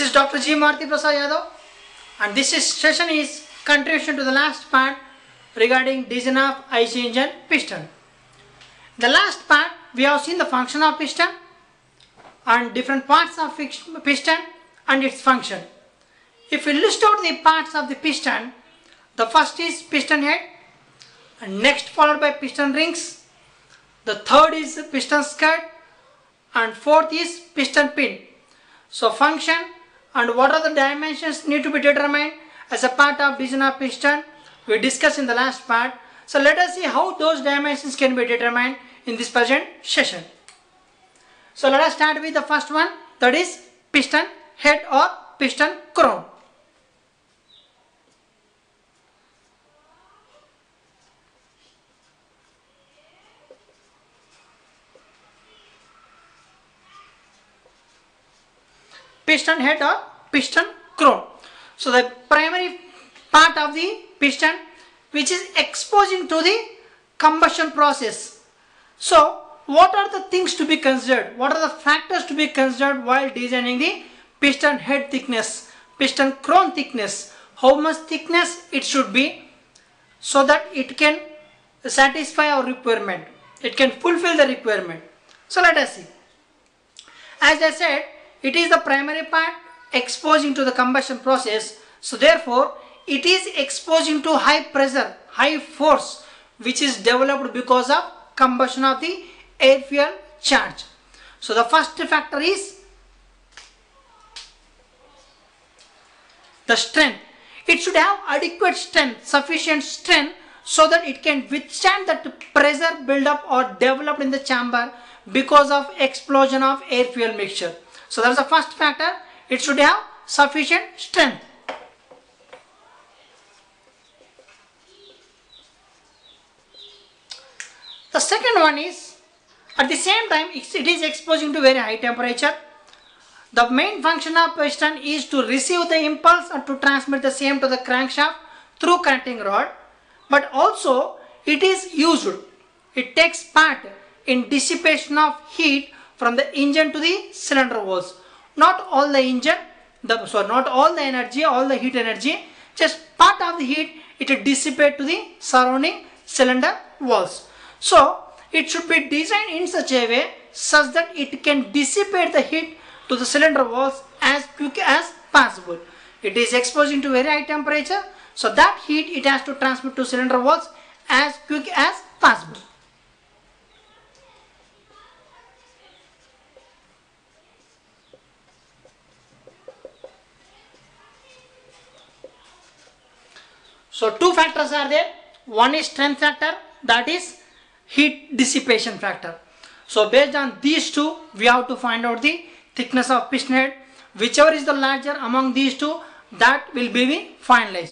This is Dr. G. Marti Prasad Yadav, and this session is continuation to the last part regarding design of IC engine piston. The last part we have seen the function of piston and different parts of piston and its function. If we list out the parts of the piston, the first is piston head, and next followed by piston rings, the third is piston skirt, and fourth is piston pin. So function and what are the dimensions need to be determined as a part of design of piston we discussed in the last part. So let us see how those dimensions can be determined in this present session. So let us start with the first one, that is piston head or piston crown. Piston head or piston crown. So the primary part of the piston which is exposing to the combustion process. So what are the things to be considered? What are the factors to be considered while designing the piston head thickness, piston crown thickness? How much thickness it should be so that it can satisfy our requirement. It can fulfill the requirement. So let us see. As I said, it is the primary part exposing to the combustion process. So therefore, it is exposing to high pressure, high force which is developed because of combustion of the air fuel charge. So the first factor is the strength. It should have adequate strength, sufficient strength so that it can withstand that pressure buildup or developed in the chamber because of explosion of air fuel mixture. So that is the first factor. It should have sufficient strength. The second one is, at the same time it is exposing to very high temperature. The main function of piston is to receive the impulse and to transmit the same to the crankshaft through connecting rod. But also it is used, it takes part in dissipation of heat from the engine to the cylinder walls. Not all the engine, not all the energy, all the heat energy, just part of the heat it dissipates to the surrounding cylinder walls. So it should be designed in such a way such that it can dissipate the heat to the cylinder walls as quick as possible. It is exposing to very high temperature, so that heat it has to transmit to cylinder walls as quick as possible. So two factors are there. One is strength factor, that is heat dissipation factor. So based on these two, we have to find out the thickness of piston head. Whichever is the larger among these two, that will be the finalized.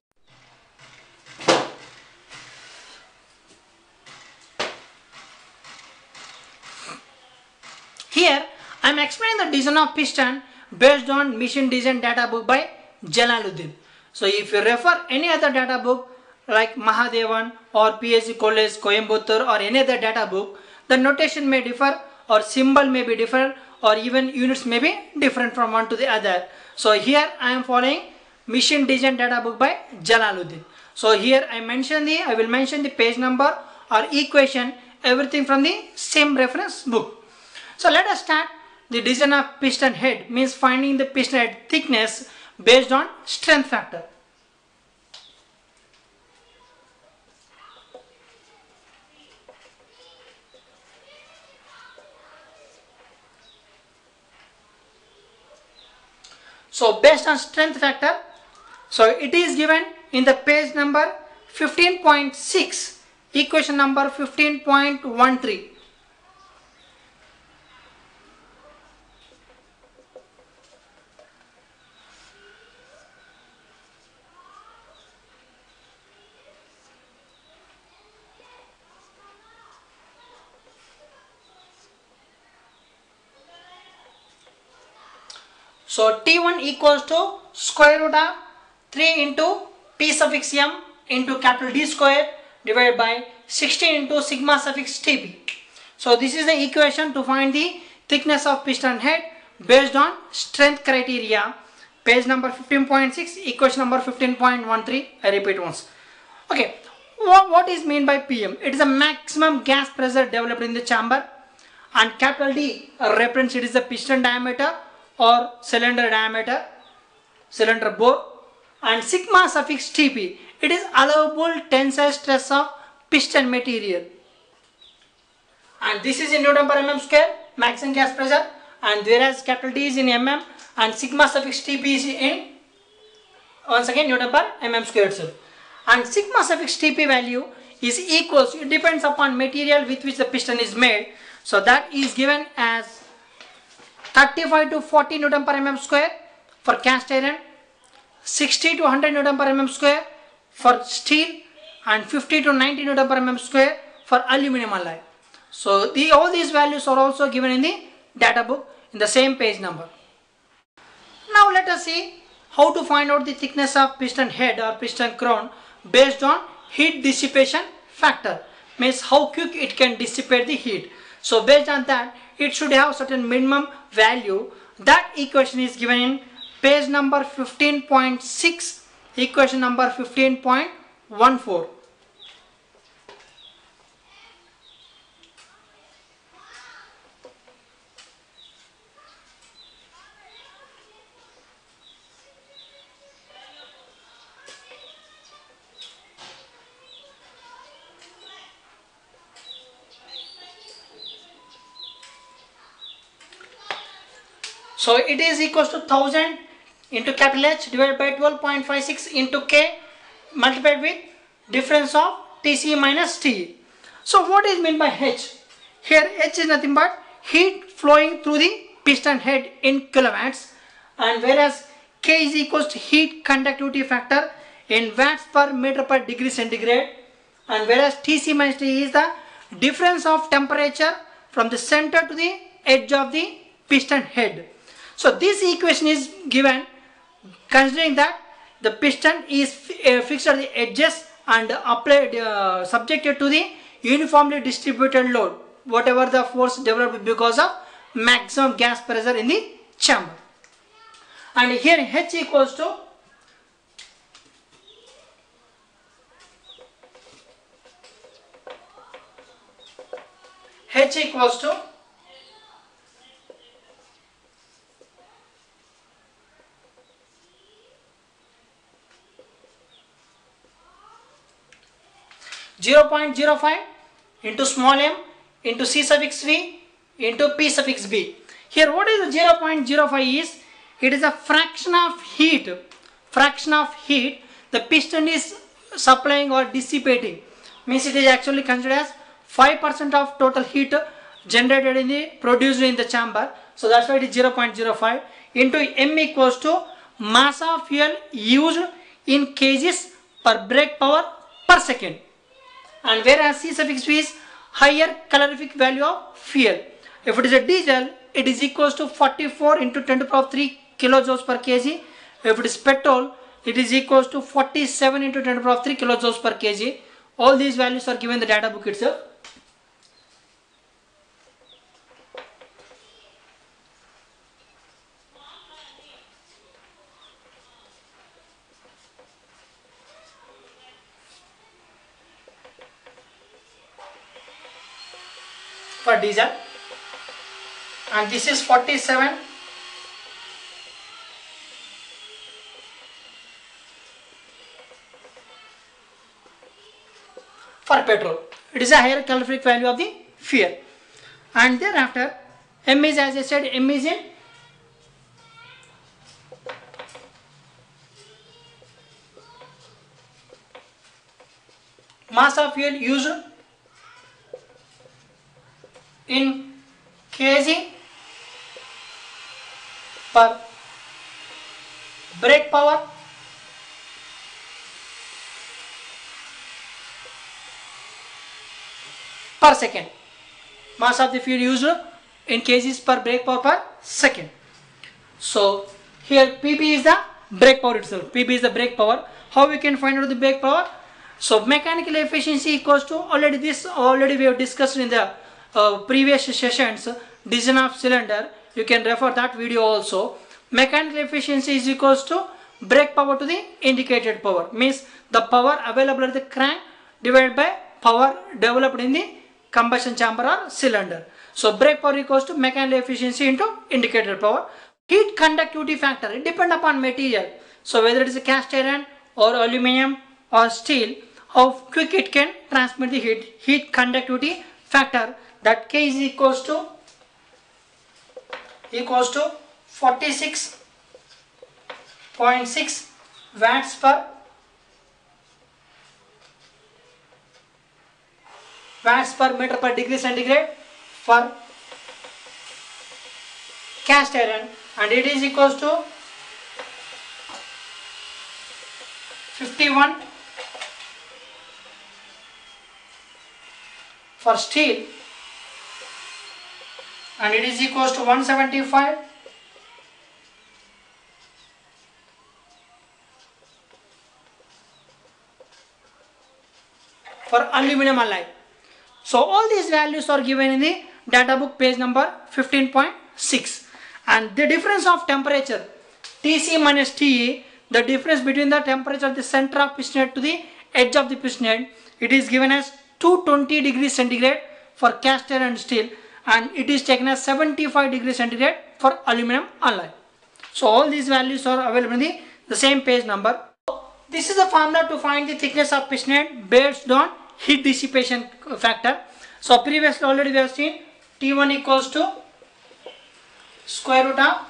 Here I am explaining the design of piston based on machine design data book by Jalaluddin. So if you refer any other data book like Mahadevan or PSC College, Coimbatore or any other data book, the notation may differ or symbol may be different or even units may be different from one to the other. So here I am following machine design data book by Jalaluddin. So here I will mention the page number or equation, everything from the same reference book. So let us start the design of piston head, means finding the piston head thickness based on strength factor. So based on strength factor, so it is given in the page number 15.6, equation number 15.13. So T1 equals to square root of 3 into P suffix m into capital D square divided by 16 into sigma suffix TB. So this is the equation to find the thickness of piston head based on strength criteria. page number 15.6, equation number 15.13. I repeat once. Okay, what is meant by PM? It is a maximum gas pressure developed in the chamber, and capital D reference it is the piston diameter or cylinder diameter, cylinder bore, and sigma suffix Tp, it is allowable tensile stress of piston material, and this is in Newton per mm square, maximum gas pressure, and whereas capital D is in mm and sigma suffix Tp is in, once again, Newton per mm square itself. And sigma suffix Tp value is equals, it depends upon material with which the piston is made. So that is given as 35 to 40 Newton per mm square for cast iron, 60 to 100 Newton per mm square for steel, and 50 to 90 Newton per mm square for aluminum alloy. So all these values are also given in the data book in the same page number. Now let us see how to find out the thickness of piston head or piston crown based on heat dissipation factor, means how quick it can dissipate the heat. So based on that, it should have certain minimum value. That equation is given in page number 15.6, equation number 15.14. So it is equals to 1000 into capital H divided by 12.56 into K multiplied with difference of Tc minus Te. So what is meant by H? Here H is nothing but heat flowing through the piston head in kilowatts, and whereas K is equals to heat conductivity factor in watts per meter per degree centigrade, and whereas Tc minus Te is the difference of temperature from the center to the edge of the piston head. So this equation is given considering that the piston is fixed at the edges and applied subjected to the uniformly distributed load, whatever the force developed because of maximum gas pressure in the chamber. And here H equals to H equals to 0.05 into small m into C suffix v into P suffix b. Here what is the 0.05 is? It is a fraction of heat the piston is supplying or dissipating, means it is actually considered as 5% of total heat generated in the produced in the chamber. So that's why it is 0.05 into m equals to mass of fuel used in kgs per brake power per second, and whereas C suffix v is higher calorific value of fuel. If it is a diesel, it is equals to 44 into 10 to the power 3 kilojoules per kg. If it is petrol, it is equals to 47 into 10 to the power 3 kilojoules per kg. All these values are given in the data book itself. For diesel, and this is 47 for petrol. It is a higher calorific value of the fuel, and thereafter m is, as I said, m is in mass of fuel used in kg per brake power per second. Mass of the fuel used in kgs per brake power per second. So here Pb is the brake power itself. Pb is the brake power. How we can find out the brake power? So mechanical efficiency equals to, already we have discussed in the previous sessions, design of cylinder. You can refer that video also. mechanical efficiency is equals to brake power to the indicated power, means the power available at the crank divided by power developed in the combustion chamber or cylinder. So brake power equals to mechanical efficiency into indicated power. Heat conductivity factor, it depends upon material. So whether it is a cast iron or aluminum or steel, how quick it can transmit the heat. Heat conductivity factor, that K is equals to 46.6 watts per meter per degree centigrade for cast iron, and it is equals to 51 for steel, and it is equals to 175 for aluminum alloy. So all these values are given in the data book page number 15.6, and the difference of temperature Tc minus Te, the difference between the temperature of the center of piston head to the edge of the piston head, it is given as 220 degrees centigrade for cast iron and steel, and it is taken as 75 degrees centigrade for aluminum alloy. So all these values are available in the same page number. This is the formula to find the thickness of piston head based on heat dissipation factor. So previously already we have seen T1 equals to square root of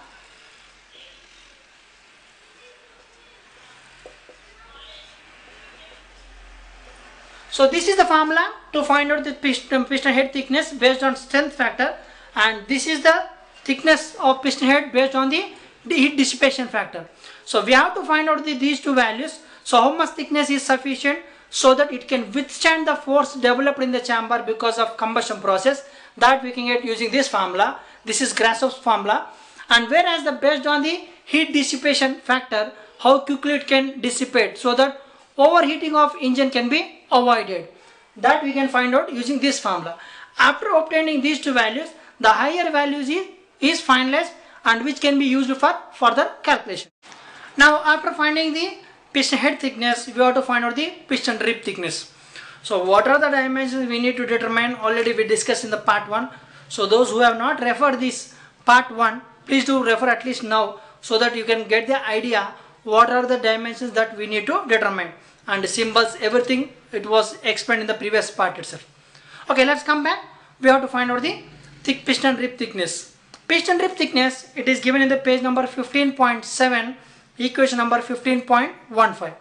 So this is the formula to find out the piston head thickness based on strength factor, and this is the thickness of piston head based on the heat dissipation factor. So we have to find out these two values. So how much thickness is sufficient so that it can withstand the force developed in the chamber because of combustion process, that we can get using this formula. This is Grashoff's formula. And whereas based on the heat dissipation factor, how quickly it can dissipate so that overheating of engine can be avoided, that we can find out using this formula. After obtaining these two values, the higher values is finalized and which can be used for further calculation. Now after finding the piston head thickness, we have to find out the piston rib thickness. So what are the dimensions we need to determine? Already we discussed in the part 1. So those who have not referred this part 1, please do refer at least now, so that you can get the idea what are the dimensions that we need to determine, and the symbols, everything, it was explained in the previous part itself. Okay, let's come back. We have to find out the piston rib thickness. Piston rib thickness, it is given in the page number 15.7, equation number 15.15.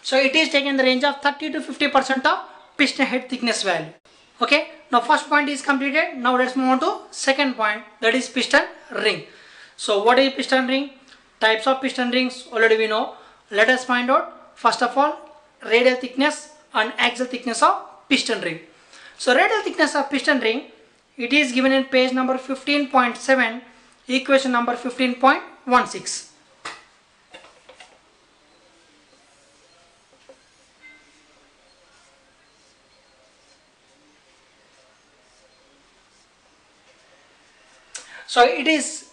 So it is taken in the range of 30 to 50% of piston head thickness value. Okay, now first point is completed. Now let's move on to second point, that is piston ring. So what is piston ring? Types of piston rings already we know. Let us find out first of all radial thickness and axial thickness of piston ring. So radial thickness of piston ring, it is given in page number 15.7, equation number 15.16. So it is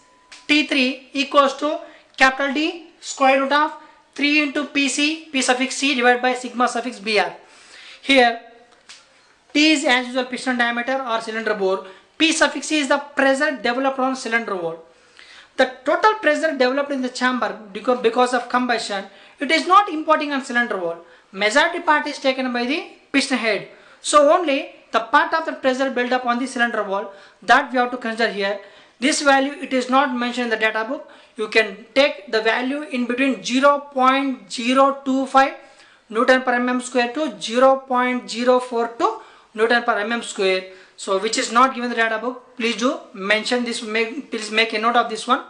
T3 equals to capital D square root of 3 into PC, P suffix C divided by sigma suffix BR. Here T is as usual piston diameter or cylinder bore. P suffix C is the pressure developed on cylinder wall. The total pressure developed in the chamber because of combustion, it is not importing on cylinder wall. Majority part is taken by the piston head. So only the part of the pressure built up on the cylinder wall, that we have to consider here. This value, it is not mentioned in the data book. You can take the value in between 0.025 Newton per mm square to 0.042 Newton per mm square. So which is not given in the data book. Please do mention this, please make a note of this one.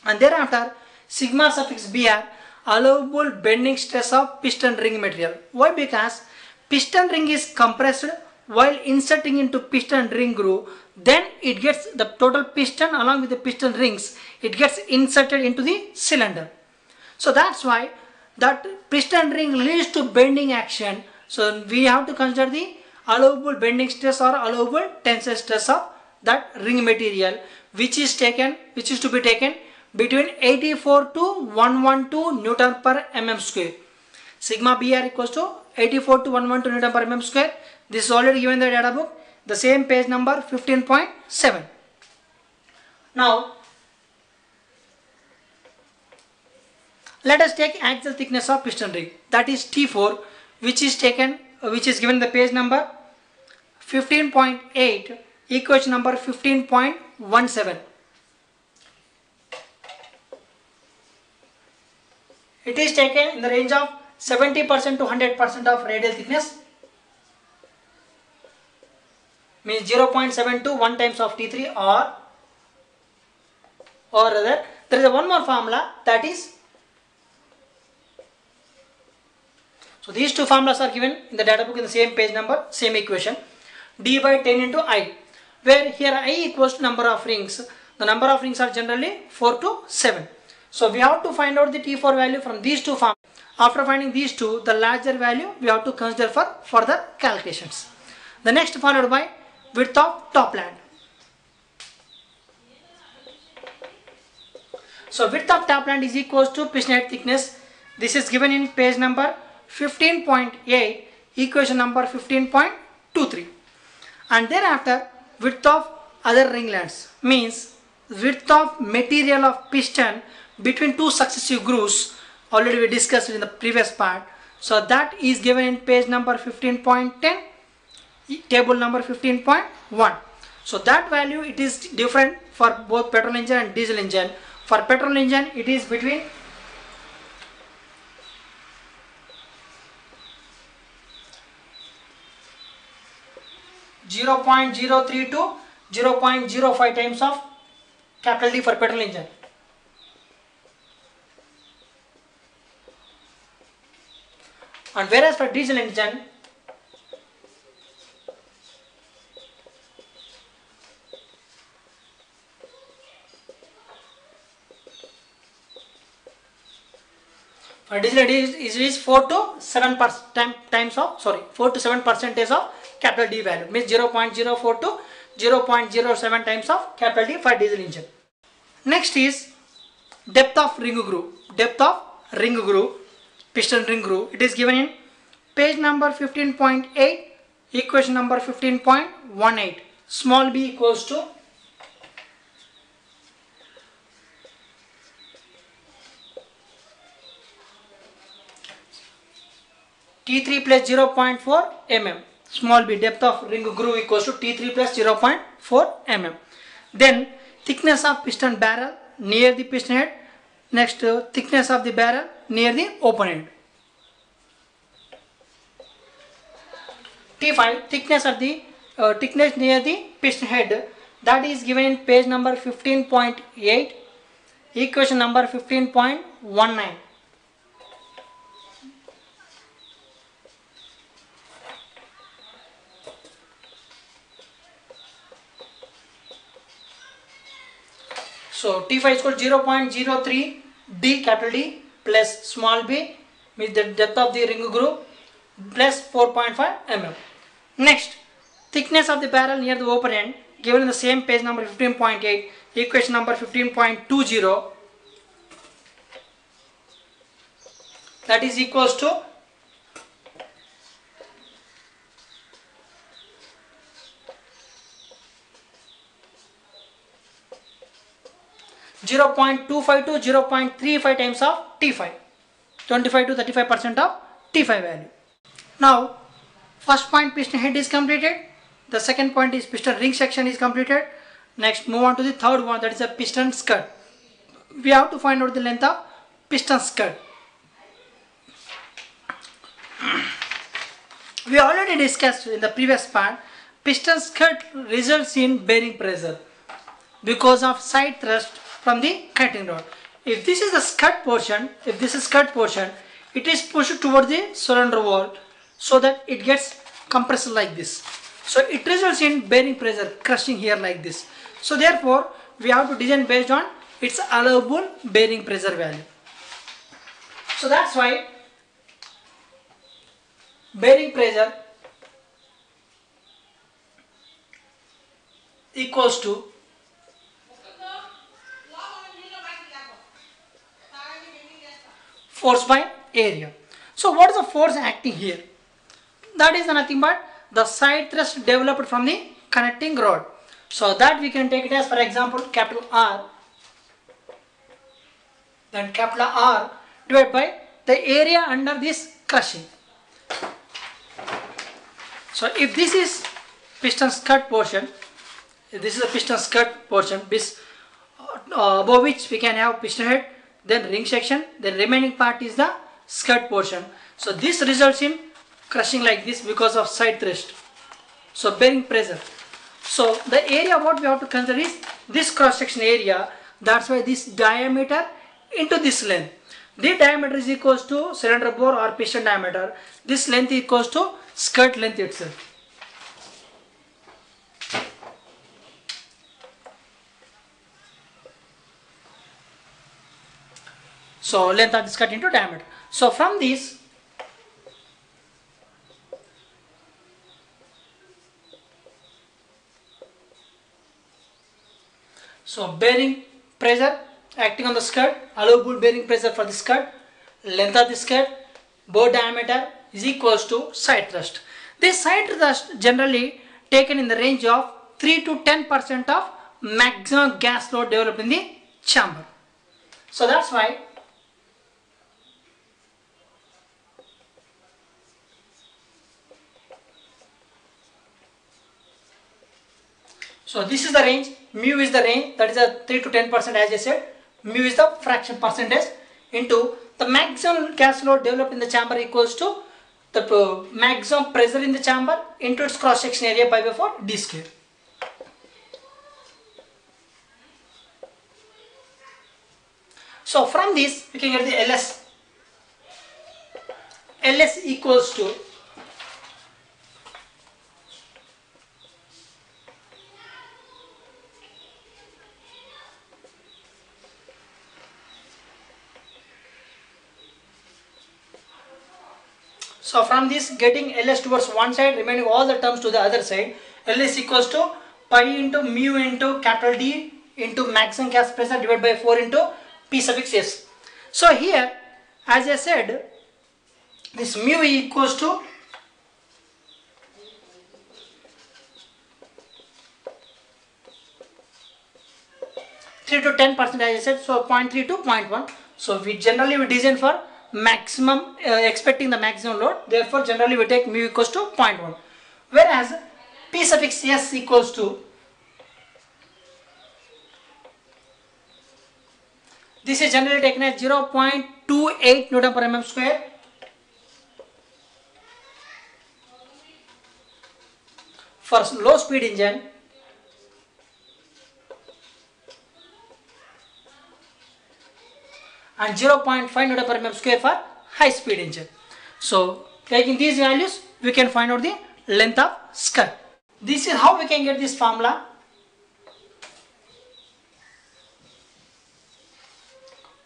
And thereafter sigma suffix BR, allowable bending stress of piston ring material. Why? Because piston ring is compressed while inserting into piston ring groove, then it gets the total piston along with the piston rings, it gets inserted into the cylinder. So that's why that piston ring leads to bending action. So we have to consider the allowable bending stress or allowable tensile stress of that ring material, which is to be taken between 84 to 112 Newton per mm square. Sigma BR equals to 84 to 112 Newton per mm square. This is already given in the data book, the same page number 15.7. Now let us take axial thickness of piston ring, that is T4, which is given the page number 15.8, equation number 15.17. It is taken in the range of 70% to 100% of radial thickness, means 0.7 to 1 times of T3, or rather there is one more formula, that is, so these two formulas are given in the data book in the same page number, same equation, D by 10 into I, where here I equals to number of rings. The number of rings are generally 4 to 7. So we have to find out the T4 value from these two formulas. After finding these two, the larger value we have to consider for further calculations. The next followed by width of top land. So width of top land is equals to piston head thickness. This is given in page number 15.8, equation number 15.23. And thereafter width of other ringlands, means width of material of piston between two successive grooves, already we discussed in the previous part. So that is given in page number 15.10, table number 15.1. So that value, it is different for both petrol engine and diesel engine. For petrol engine it is between 0.03 to 0.05 times of capital D for petrol engine. And whereas for diesel engine, it is 4 to 7 times of 4 to 7 percentage of capital D value, means 0.04 to 0.07 times of capital D for diesel engine. Next is depth of ring groove. Depth of ring groove, piston ring groove. It is given in page number 15.8, equation number 15.18. Small b equals to T3 plus 0.4 mm. Small b, depth of ring groove equals to T3 plus 0.4 mm. Then thickness of piston barrel near the piston head. Next, thickness of the barrel near the open end. T5, thickness of the thickness near the piston head, that is given in page number 15.8, equation number 15.19. So T5 is equal to 0.03 D, capital D, plus small b, means the depth of the ring groove, plus 4.5 mm. Next, thickness of the barrel near the open end, given in the same page number 15.8, equation number 15.20, that is equals to 0.25 to 0.35 times of T5, 25 to 35% of T5 value. Now, first point, piston head is completed. The second point is piston ring section is completed. Next, move on to the third one, that is a piston skirt. We have to find out the length of piston skirt. We already discussed in the previous part, piston skirt results in bearing pressure because of side thrust from the cutting rod. If this is the skirt portion, it is pushed toward the cylinder wall so that it gets compressed like this. So it results in bearing pressure, crushing here like this. So therefore, we have to design based on its allowable bearing pressure value. So that's why bearing pressure equals to force by area. So what is the force acting here? That is nothing but the side thrust developed from the connecting rod. So that we can take it as, for example, capital R, then capital R divided by the area under this crushing. So if this is piston skirt portion, if this is a piston skirt portion, above which we can have piston head, then ring section, then remaining part is the skirt portion. So this results in crushing like this because of side thrust. So bearing pressure. So the area what we have to consider is this cross section area. That's why this diameter into this length. The diameter is equals to cylinder bore or piston diameter. This length is equals to skirt length itself. So length of this skirt into diameter. So from this, so bearing pressure acting on the skirt, allowable bearing pressure for the skirt, length of the skirt, bore diameter is equals to side thrust. This side thrust generally taken in the range of 3 to 10% of maximum gas load developed in the chamber. So that's why this is the range, mu is the range, that is a 3 to 10% as I said, mu is the fraction percentage into the maximum gas load developed in the chamber equals to the maximum pressure in the chamber into its cross section area pi by 4 d square. So from this we can get the LS. LS equals to So from this getting Ls towards one side, remaining all the terms to the other side, Ls equals to pi into mu into capital D into maximum gas pressure divided by 4 into P suffix S. So here, as I said, this mu equals to (3 to 10%) as I said, so 0.3 to 0.1. So we generally design for maximum, expecting the maximum load, therefore generally we take mu equals to 0.1, whereas P suffix S equals to, this is generally taken as 0.28 Newton per mm square for low speed engine and 0.5 Newton per mm square for high speed engine. So taking these values we can find out the length of skirt. This is how we can get this formula.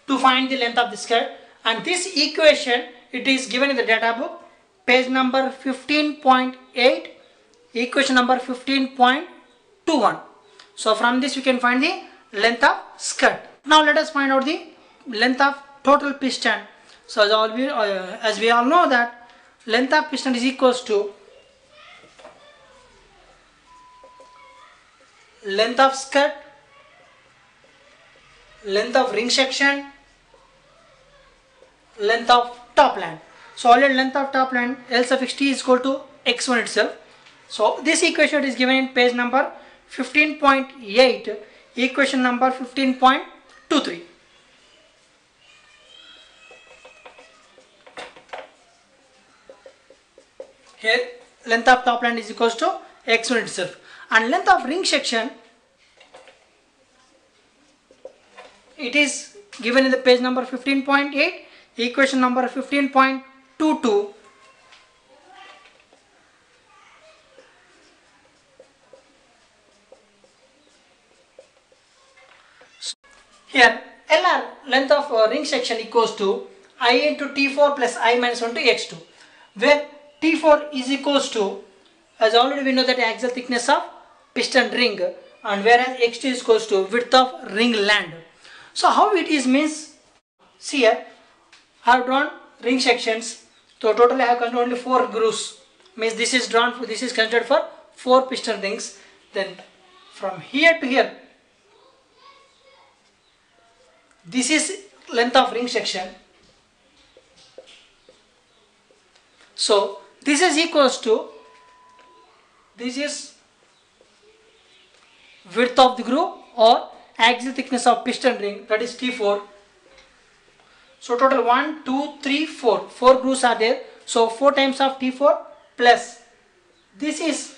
To find the length of the skirt, and this equation it is given in the data book, page number 15.8, equation number 15.21. So from this we can find the length of skirt. Now let us find out the length of total piston. So as we all know that length of piston is equals to length of skirt, length of ring section, length of top line. So already length of top line L suffix T is equal to x1 itself. So this equation is given in page number 15.8, equation number 15.23. Here length of top line is equals to x1 itself, and length of ring section it is given in the page number 15.8, equation number 15.22. Here LR length of ring section equals to I into T4 plus I minus 1 to x2, where T4 is equals to, as already we know that axial thickness of piston ring, and whereas X2 is equals to width of ring land. So how it is means, see here, I have drawn ring sections. So totally I have considered only 4 grooves. Means this is drawn, this is considered for 4 piston rings. Then from here to here, this is length of ring section. So this is equals to, this is width of the groove or axial thickness of piston ring, that is T4. So total 1, 2, 3, 4. 4 grooves are there. So 4 times of T4 plus this is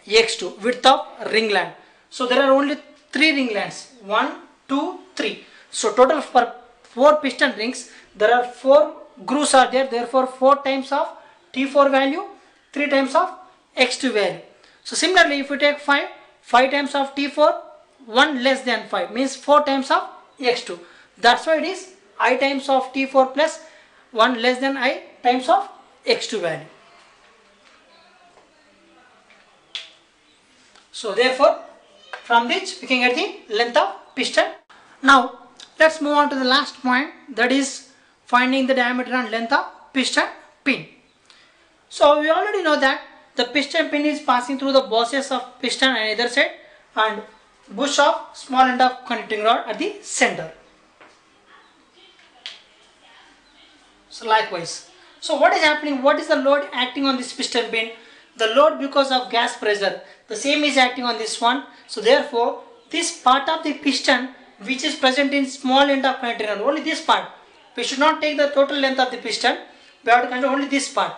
X2, width of ringland. So there are only 3 ringlands. 1, 2, 3. So total for 4 piston rings, there are 4 grooves are there. Therefore 4 times of T4 value, 3 times of X2 value. So similarly, if you take 5, 5 times of T4, 1 less than 5 means 4 times of X2. That's why it is I times of T4 plus 1 less than I times of X2 value. So therefore, from this we can get the length of piston. Now let's move on to the last point, that is finding the diameter and length of piston pin. So we already know that the piston pin is passing through the bosses of piston on either side and bush of small end of connecting rod at the center. So likewise, so what is happening, what is the load acting on this piston pin? The load because of gas pressure, the same is acting on this one. So therefore this part of the piston which is present in small end of connecting rod, only this part, we should not take the total length of the piston, we have to consider only this part.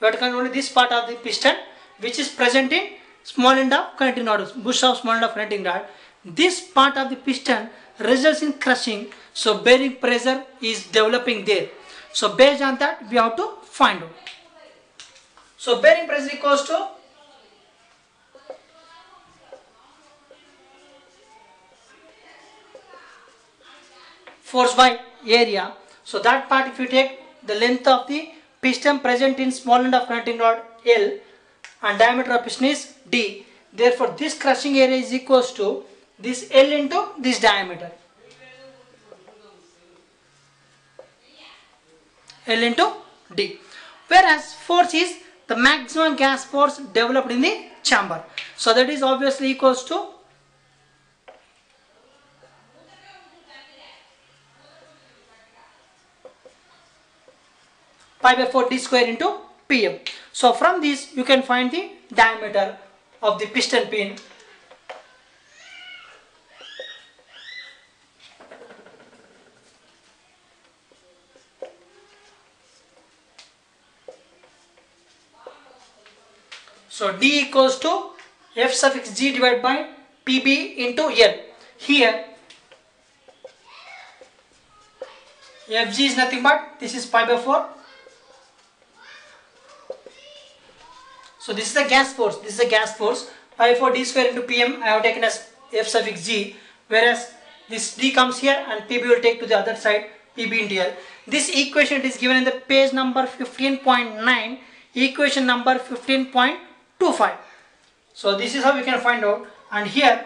We have to consider only this part of the piston which is present in small end of connecting rod, bush of small end of connecting rod. This part of the piston results in crushing, so bearing pressure is developing there. So based on that we have to find out. So bearing pressure equals to force by area. So that part, if you take the length of the piston present in small end of connecting rod L and diameter of piston is D. Therefore this crushing area is equals to this L into this diameter. L into D. Whereas force is the maximum gas force developed in the chamber. So that is obviously equals to pi by 4 d square into Pm. So from this you can find the diameter of the piston pin. So D equals to F suffix G divided by PB into L. Here Fg is nothing but this is pi by 4. So this is the gas force. This is the gas force. Pi by 4 d square into Pm I have taken as F suffix G, whereas this D comes here and PB will take to the other side, PB into L. This equation is given in the page number 15.9, equation number 15.25. So this is how we can find out. And here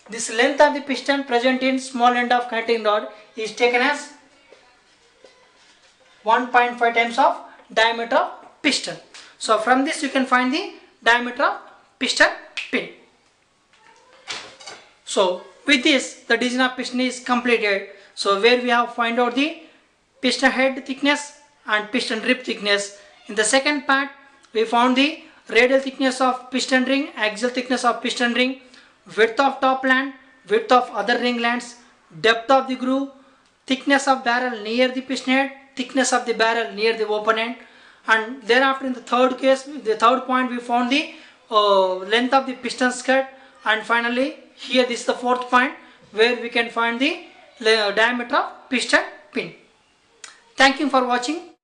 this length of the piston present in small end of connecting rod is taken as 1.5 times of diameter of piston. So from this you can find the diameter of piston pin. So with this the design of piston is completed. So where we have find out the piston head thickness and piston rib thickness. In the second part we found the radial thickness of piston ring, axial thickness of piston ring, width of top land, width of other ring lands, depth of the groove, thickness of barrel near the piston head, thickness of the barrel near the open end, and thereafter in the third case, the third point, we found the length of the piston skirt, and finally here this is the fourth point where we can find the diameter of piston pin. Thank you for watching.